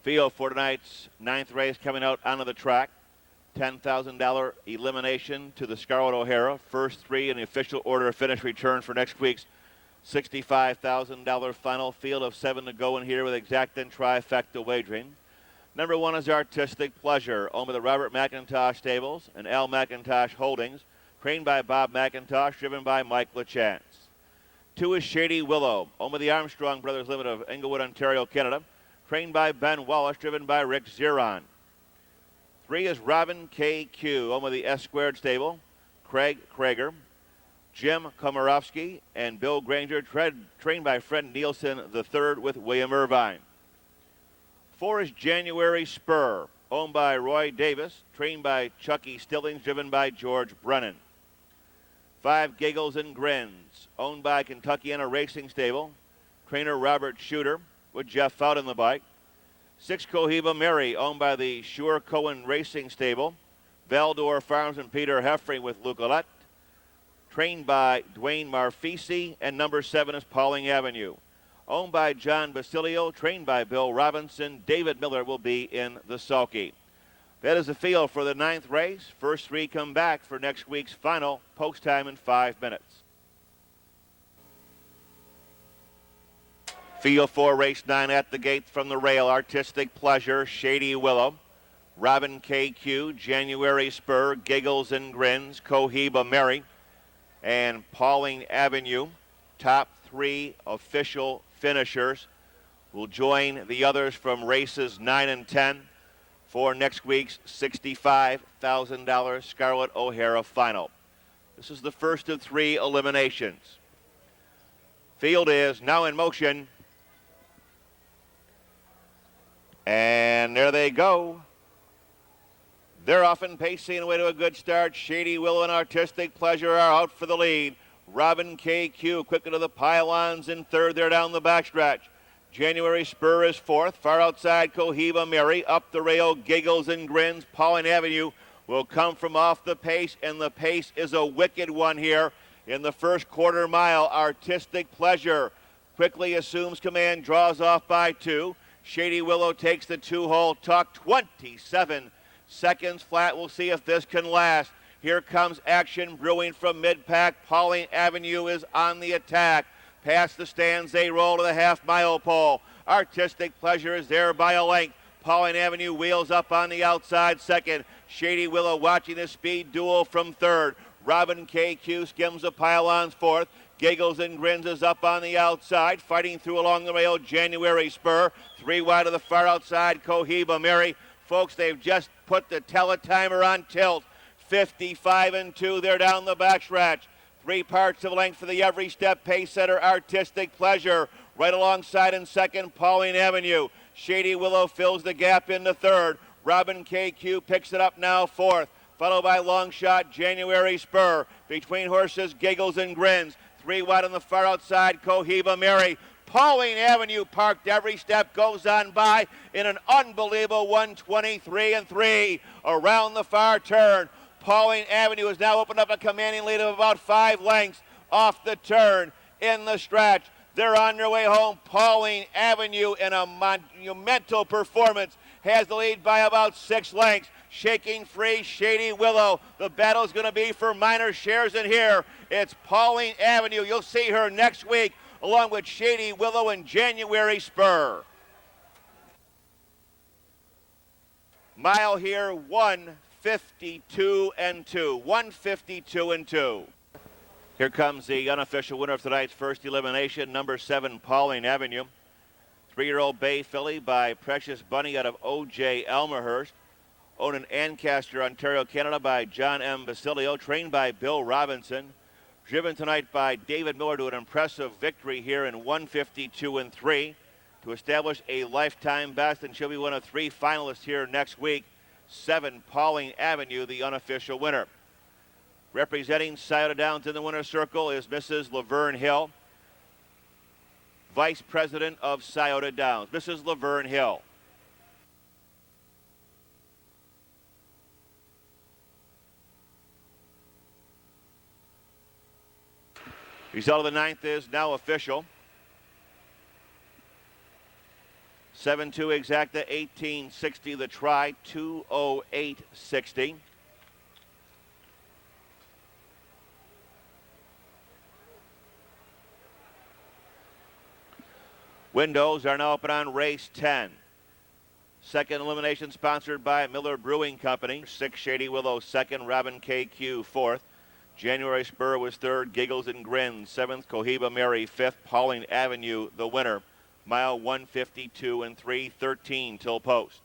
Field for tonight's ninth race coming out onto the track. $10,000 elimination to the Scarlett O'Hara. First three in the official order of finish return for next week's $65,000 final. Field of 7 to go in here with exact and trifecta wagering. Number 1 is Artistic Pleasure, owned by the Robert McIntosh Stables and Al McIntosh Holdings, trained by Bob McIntosh, driven by Mike LaChance. 2 is Shady Willow, owned by the Armstrong Brothers Limited of Inglewood, Ontario, Canada, trained by Ben Wallace, driven by Rick Ziron. 3 is Robin KQ, owned by the S Squared Stable, Craig Krager, Jim Komorowski, and Bill Granger, trained by Fred Nielsen III with William Irvine. 4 is January Spur, owned by Roy Davis, trained by Chucky Stillings, driven by George Brennan. 5 Giggles and Grins, owned by Kentuckiana Racing Stable, trainer Robert Shooter with Jeff Fout on the bike. 6 Cohiba Mary, owned by the Shure Cohen Racing Stable, Valdor Farms and Peter Heffring with Luke Ouellette, trained by Dwayne Marfisi, and number 7 is Pauling Avenue, owned by John Basilio, trained by Bill Robinson. David Miller will be in the sulky. That is the field for the 9th race. First 3 come back for next week's final, post time in 5 minutes. Field 4, race 9 at the gate from the rail. Artistic Pleasure, Shady Willow, Robin KQ, January Spur, Giggles and Grins, Cohiba Mary, and Pauling Avenue. Top 3 official finishers will join the others from races 9 and 10 for next week's $65,000 Scarlett O'Hara final. This is the first of 3 eliminations. Field is now in motion. And there they go. They're off and pacing away to a good start. Shady Willow and Artistic Pleasure are out for the lead. Robin KQ quickly to the pylons in third. They're down the backstretch. January Spur is fourth. Far outside, Cohiba Mary. Up the rail, Giggles and Grins. Pauling Avenue will come from off the pace, and the pace is a wicked one here in the first quarter mile. Artistic Pleasure quickly assumes command, draws off by 2. Shady Willow takes the 2-hole tuck, 27 seconds flat. We'll see if this can last. Here comes action brewing from mid-pack. Pauling Avenue is on the attack. Past the stands, they roll to the half-mile pole. Artistic Pleasure is there by a length. Pauling Avenue wheels up on the outside second. Shady Willow watching the speed duel from third. Robin KQ skims the pylons fourth. Giggles and Grins is up on the outside, fighting through along the rail. January Spur, 3 wide to the far outside. Cohiba Mary. Folks, they've just put the teletimer on tilt. 55 and 2, they're down the backstretch. 3 parts of length for the every step pace setter, Artistic Pleasure. Right alongside in second, Pauling Avenue. Shady Willow fills the gap into third. Robin KQ picks it up now fourth, followed by long shot January Spur. Between horses, Giggles and Grins. 3 wide on the far outside, Cohiba Mary. Pauling Avenue parked every step, goes on by in an unbelievable 123 and 3 around the far turn. Pauling Avenue has now opened up a commanding lead of about 5 lengths off the turn in the stretch. They're on their way home. Pauling Avenue, in a monumental performance, has the lead by about 6 lengths. Shaking free, Shady Willow. The battle's going to be for minor shares in here. It's Pauling Avenue. You'll see her next week along with Shady Willow and January Spur. Mile here, 152 and 2. 152 and 2. Here comes the unofficial winner of tonight's first elimination, number 7, Pauling Avenue. 3-year-old bay filly by Precious Bunny out of O.J. Elmhurst. Owned in Ancaster, Ontario, Canada by John M. Basilio, trained by Bill Robinson. Driven tonight by David Miller to an impressive victory here in 152 and 3 to establish a lifetime best, and she'll be one of 3 finalists here next week. 7, Pauling Avenue, the unofficial winner. Representing Scioto Downs in the winner's circle is Mrs. Laverne Hill, Vice President of Scioto Downs. Mrs. Laverne Hill. Result of the 9th is now official. 7-2 exacta, 1860 the try, 208.60. Windows are now open on race 10. Second elimination sponsored by Miller Brewing Company. 6 Shady Willow second, Robin KQ fourth. January Spur was third, Giggles and Grins seventh, Cohiba Mary fifth, Pauling Avenue the winner. Mile 152 and 3:13 till post.